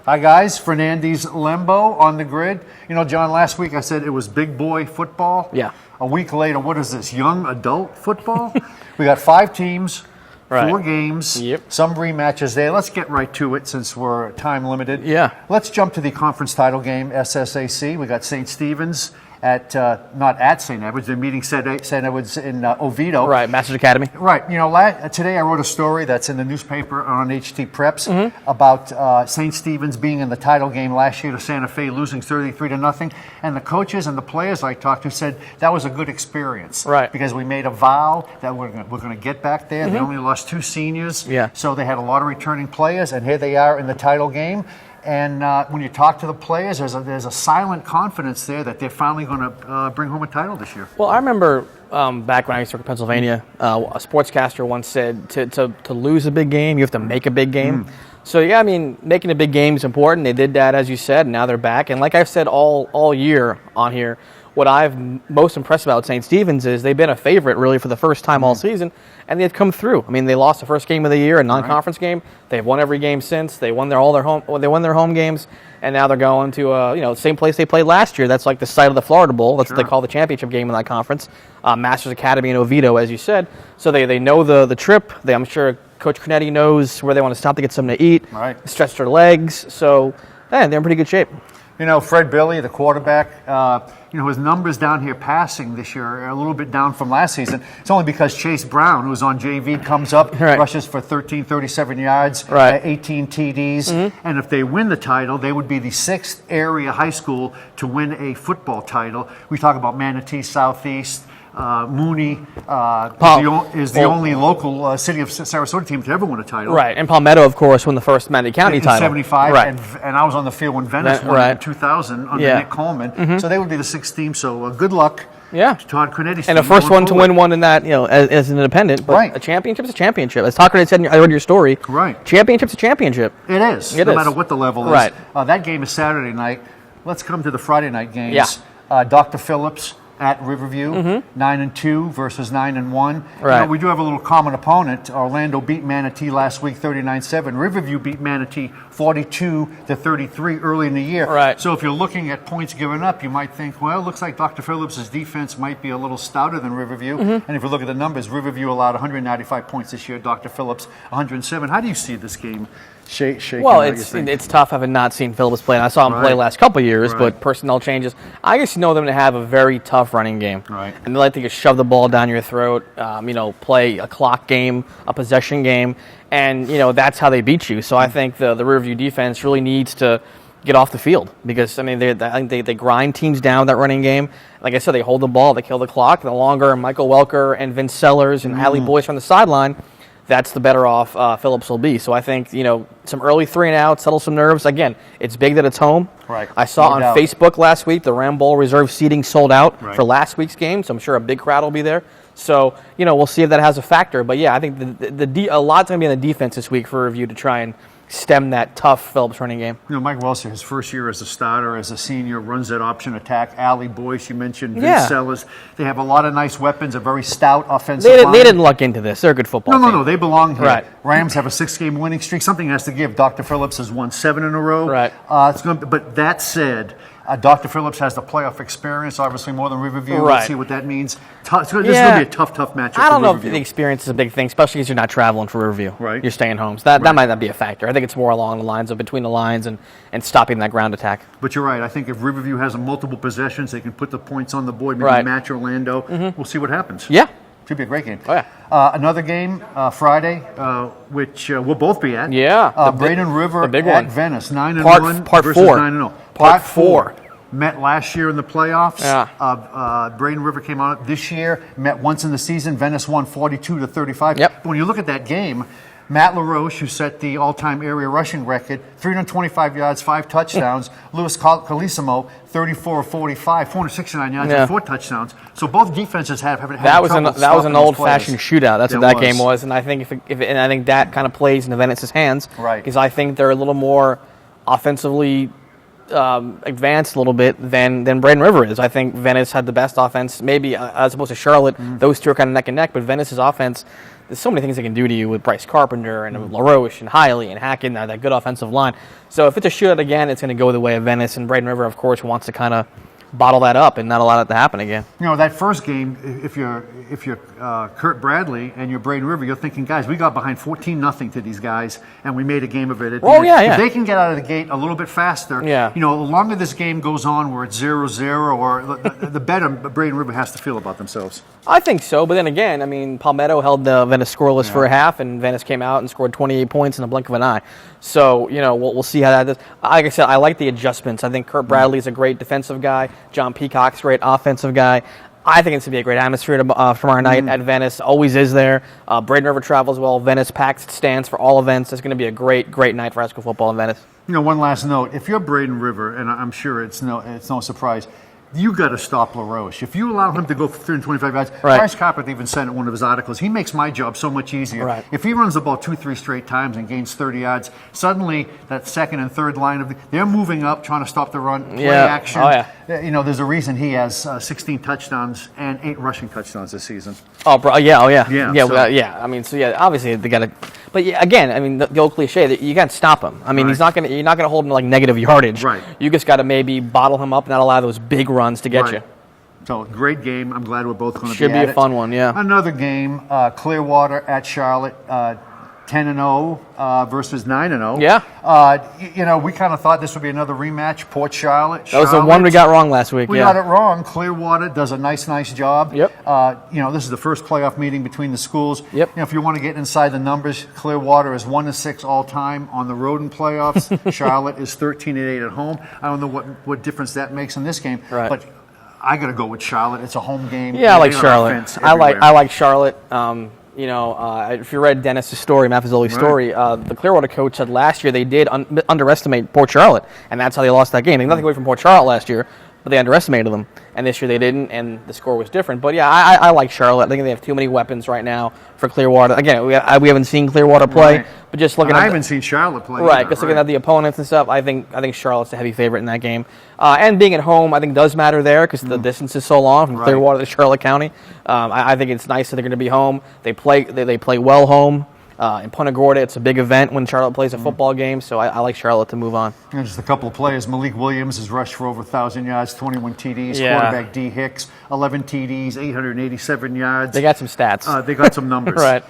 Hi, guys. Fernandes, Lembo on the grid. You know, John, last week I said it was big boy football. Yeah. A week later, what is this, young adult football? We got 5 teams, 4 games, some rematches there. Let's get right to it since we're time limited. Yeah. Let's jump to the conference title game, SSAC. We got St. Stephen's at, not at St. Edward's, they're meeting St. Edward's in Oviedo. Right, Masters Academy. Right. You know, today I wrote a story that's in the newspaper on HT Preps about St. Stephen's being in the title game last year to Santa Fe, losing 33-0. And the coaches and the players I talked to said that was a good experience. Right. Because we made a vow that we're going to get back there. They only lost 2 seniors. Yeah. So they had a lot of returning players, and here they are in the title game. And when you talk to the players, there's a silent confidence there that they're finally going to bring home a title this year. Well, I remember back when I used to work in Pennsylvania, a sportscaster once said to lose a big game, you have to make a big game. So, yeah, I mean, making a big game is important. They did that, as you said, and now they're back. And like I've said all year on here, what I've most impressed about St. Stephen's is they've been a favorite really for the first time all season, and they've come through. I mean, they lost the first game of the year, a non-conference game. They've won every game since. They won their home games, and now they're going to the same place they played last year. That's like the site of the Florida Bowl. That's what they call the championship game in that conference. Masters Academy in Oviedo, as you said. So they know the trip. I'm sure Coach Cornetti knows where they want to stop to get something to eat. Right. Stretch their legs. So they're in pretty good shape. You know, Fred Billy, the quarterback, his numbers down here passing this year are a little bit down from last season. It's only because Chase Brown, who's on JV, comes up, rushes for 37 yards, 18 TDs. And if they win the title, they would be the 6th area high school to win a football title. We talk about Manatee Southeast. Mooney is the only local city of Sarasota team to ever win a title. Right, and Palmetto, of course, won the first Manatee County title. In 75, and I was on the field when Venice won it in 2000 under Nick Coleman. So they would be the 6th team, so good luck to Todd Cornetti's team. And the first one to win one in that, as an independent. But a championship is a championship. As Todd Cornetti said, I read your story. Right. Championship's a championship. It is, no matter what the level is. Right. That game is Saturday night. Let's come to the Friday night games. Yeah. Dr. Phillips at Riverview, 9-2 versus 9-1. Right. We do have a little common opponent. Orlando beat Manatee last week, 39-7. Riverview beat Manatee 42-33 early in the year. Right. So if you're looking at points given up, you might think, well, it looks like Dr. Phillips' defense might be a little stouter than Riverview. And if you look at the numbers, Riverview allowed 195 points this year. Dr. Phillips 107. How do you see this game? Well, it's tough having not seen Phillips play. And I saw him play last couple of years, but personnel changes. I just know them to have a very tough running game. Right. And they like to just shove the ball down your throat, play a clock game, a possession game, and, that's how they beat you. So I think the Riverview defense really needs to get off the field because, I think they grind teams down with that running game. Like I said, they hold the ball, they kill the clock. The longer Michael Welker and Vince Sellers and Allie Boyce on the sideline, that's the better off Phillips will be. So I think, some early 3-and-out, settle some nerves. Again, it's big that it's home. Right. I saw on Facebook last week the Ram Bowl reserve seating sold out for last week's game, so I'm sure a big crowd will be there. So, we'll see if that has a factor. But, yeah, I think a lot's going to be on the defense this week for review to try and stem that tough Phillips running game. Mike Welser, his first year as a starter, as a senior, runs that option attack. Allie Boyce, you mentioned, Vince Sellers. They have a lot of nice weapons, a very stout offensive line. They didn't luck into this. They're a good football team. No, they belong here. Right. Rams have a 6-game winning streak. Something has to give. Dr. Phillips has won 7 in a row. Right. But that said, Dr. Phillips has the playoff experience, obviously more than Riverview. Right. We'll see what that means. This is going to be a tough matchup. I don't know if the experience is a big thing, especially because you're not traveling for Riverview. Right. You're staying home. So that might not be a factor. I think it's more along the lines of between the lines and stopping that ground attack. But you're right. I think if Riverview has multiple possessions, they can put the points on the board, maybe match Orlando. We'll see what happens. Yeah. Should be a great game. Oh, yeah. Another game Friday, which we'll both be at. Yeah. Braden River the big at one. Venice, 9-1 Part versus 4. 9-0. Part 4. Met last year in the playoffs. Yeah. Braden River came out this year, met once in the season. Venice won 42-35. Yep. But when you look at that game, Matt LaRoche, who set the all-time area rushing record, 325 yards, 5 touchdowns. Louis Calissimo, 34 of 45, 469 yards and 4 touchdowns. So both defenses have had that was an old-fashioned players. Shootout. That's what that game was, and I think I think that kind of plays into Venice's hands. Right. Because I think they're a little more offensively advanced a little bit than Braden River is. I think Venice had the best offense, maybe as opposed to Charlotte. Those two are kind of neck and neck, but Venice's offense, there's so many things they can do to you with Bryce Carpenter and LaRoche and Hiley and Hackett, that good offensive line. So if it's a shootout again, it's going to go the way of Venice, and Braden River, of course, wants to kind of bottle that up and not allow it to happen again. That first game, if you're Kurt Bradley and you're Braden River, you're thinking, guys, we got behind 14-0 to these guys, and we made a game of it. If they can get out of the gate a little bit faster, the longer this game goes on, where it's 0-0, or the better Braden River has to feel about themselves. I think so, but then again, I mean, Palmetto held the Venice scoreless for a half, and Venice came out and scored 28 points in the blink of an eye. So, we'll see how that does. Like I said, I like the adjustments. I think Kurt Bradley is a great defensive guy. John Peacock's a great offensive guy. I think it's going to be a great atmosphere tomorrow night at Venice. Always is there. Braden River travels well. Venice packs its stands for all events. It's going to be a great, great night for high school football in Venice. One last note. If you're Braden River, and I'm sure it's no surprise, you got to stop LaRoche. If you allow him to go for 325 yards, Bryce Carpenter even said in one of his articles, he makes my job so much easier. Right. If he runs the ball 2-3 straight times and gains 30 yards, suddenly that second and third line they're moving up, trying to stop the run, play action. Oh, yeah. There's a reason he has 16 touchdowns and 8 rushing touchdowns this season. Oh, bro, yeah. I mean, obviously they got to. But again, I mean, the old cliche that you can't stop him. I mean, you're not going to hold him to like negative yardage. Right. You just got to maybe bottle him up and not allow those big runs to get you. So, great game. I'm glad we're both going to be at it. Should be a fun one, yeah. Another game, Clearwater at Charlotte, 10-0 versus 9-0. Yeah. We kind of thought this would be another rematch. Port Charlotte. That was the one we got wrong last week. We got it wrong. Clearwater does a nice job. Yep. This is the first playoff meeting between the schools. Yep. If you want to get inside the numbers, Clearwater is 1-6 all time on the road in playoffs. Charlotte is 13-8 at home. I don't know what difference that makes in this game, but I got to go with Charlotte. It's a home game. Yeah, I like Charlotte. I like Charlotte. If you read Dennis's story, Maffezoli's story, the Clearwater coach said last year they did underestimate Port Charlotte, and that's how they lost that game. They got nothing away from Port Charlotte last year, but they underestimated them, and this year they didn't, and the score was different. But yeah, I like Charlotte. I think they have too many weapons right now for Clearwater. Again, we haven't seen Clearwater play, but just looking I haven't seen Charlotte play. Just looking at the opponents and stuff, I think Charlotte's the heavy favorite in that game. And being at home, I think does matter there because the distance is so long from Clearwater to Charlotte County. I think it's nice that they're going to be home. They play well home. In Punta Gorda, it's a big event when Charlotte plays a football game, so I like Charlotte to move on. And just a couple of players. Malik Williams has rushed for over 1,000 yards, 21 TDs. Quarterback D. Hicks, 11 TDs, 887 yards. They got some stats. They got some numbers. Right.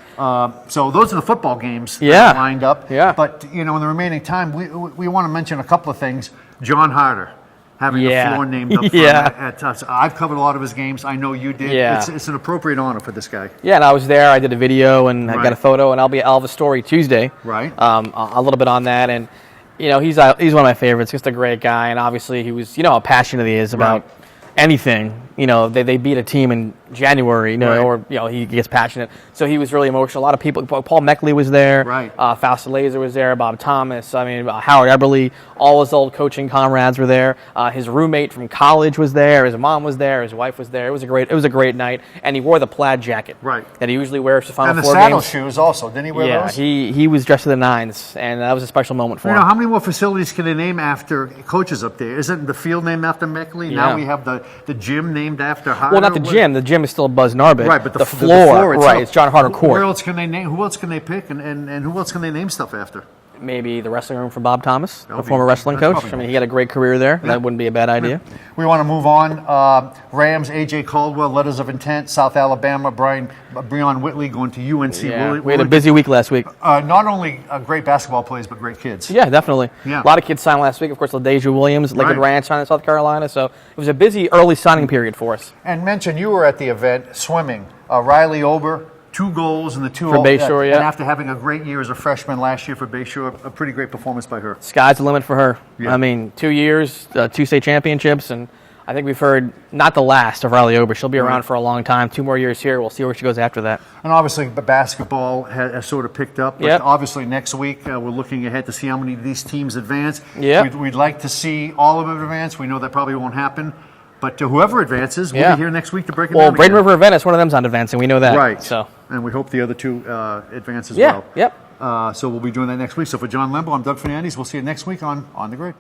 So those are the football games that are lined up. Yeah. But, in the remaining time, we want to mention a couple of things. John Harder. Having a floor named up for him at us. I've covered a lot of his games. I know you did. Yeah. It's an appropriate honor for this guy. Yeah, and I was there. I did a video and I got a photo, and I'll have a story Tuesday. Right. A little bit on that, and he's one of my favorites. Just a great guy, and obviously he was how passionate he is about anything. They beat a team in January, or he gets passionate. So he was really emotional. A lot of people. Paul Meckley was there. Right. Fausto Laser was there. Bob Thomas. Howard Eberly. All his old coaching comrades were there. His roommate from college was there. His mom was there. His wife was there. It was a great night. And he wore the plaid jacket. Right. That he usually wears for Final Four games. And the saddle shoes also. Didn't he wear those? Yeah. He was dressed to the nines, and that was a special moment for him. How many more facilities can they name after coaches up there? Isn't the field named after Meckley? Yeah. Now we have the gym named after Harder. Well, not the gym. The gym is still Buzz Narbit. Right, but the floor itself. It's John Harder Court. Who else can they name? Who else can they pick? And who else can they name stuff after? Maybe the wrestling room for Bob Thomas, the former wrestling coach. He had a great career there. Yeah. That wouldn't be a bad idea. Yeah. We want to move on. Rams, A.J. Caldwell, letters of intent. South Alabama, Breon Whitley going to UNC. Yeah. We had a busy week last week. Not only great basketball players, but great kids. Yeah, definitely. Yeah. A lot of kids signed last week. Of course, LaDeja Williams, Liquid Ranch signed in South Carolina. So it was a busy early signing period for us. And mention you were at the event, swimming. Riley Ober. 2 goals in the 2 for Bayshore, and after having a great year as a freshman last year for Bayshore, a pretty great performance by her. Sky's the limit for her. Yeah. 2 years, 2 state championships, and I think we've heard not the last of Riley Ober. She'll be around for a long time. 2 more years here. We'll see where she goes after that. And obviously, the basketball has sort of picked up. But obviously, next week, we're looking ahead to see how many of these teams advance. We'd like to see all of them advance. We know that probably won't happen. But whoever advances, we'll be here next week to break it down. Well, Braden River and Venice, one of them's not advancing. We know that. Right. So. And we hope the other 2 advance as well. Yep. So we'll be doing that next week. So for John Lembo, I'm Doug Fernandes. We'll see you next week on The Grid.